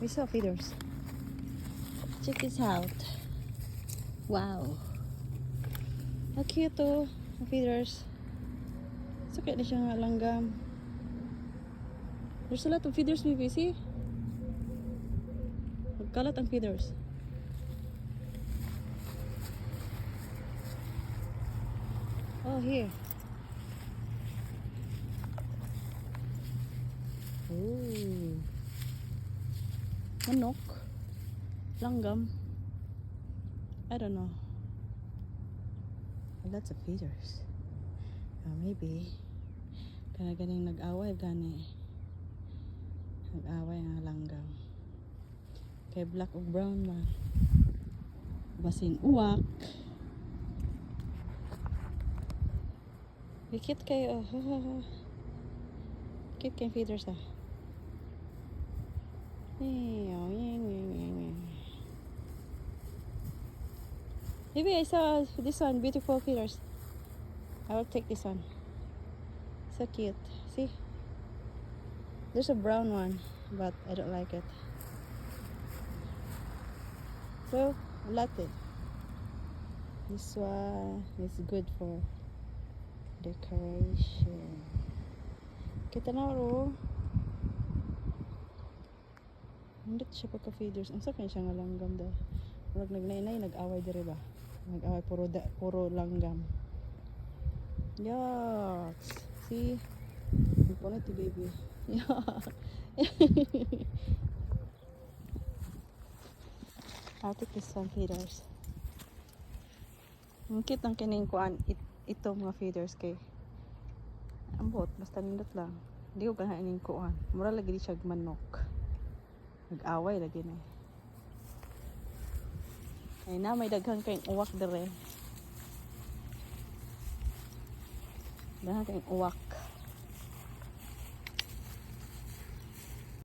We saw feeders. Check this out. Wow. How cute to ang feeders. Sakit na siya nga langgam. There's a lot of feeders, maybe. See? Magkalat ang feeders. Oh, here. Ooh. Manok. Langgam. I don't know. Lots of feeders. Maybe. Kaya ganing nag-away gani. Nag-away ang langgam. Kay black o brown man. Basing uwak. Cute kayo. Cute kayong feeders ah. Maybe I saw this one, beautiful feeders. I will take this one. So cute. See? There's a brown one, but I don't like it. So, I like it. This one is good for decoration. Kita na ro. Hindi siya pagka-feeders. Ang sakit siya nga langgam dahil. Pag nagnainay, nag-away dire ba? Nag-away puro langgam. Yucks. See? Punit ti baby. Yuck. I'll take this one feeders. Ang cute ng kining kuan ito mga feeders kay ambot basta nindot lang. Hindi ko ganahan ning kuan. Mura lagi di siya manok. Nag-away lagi na. Ay na may daghang kayong uwak dire. Daghang kayong uwak.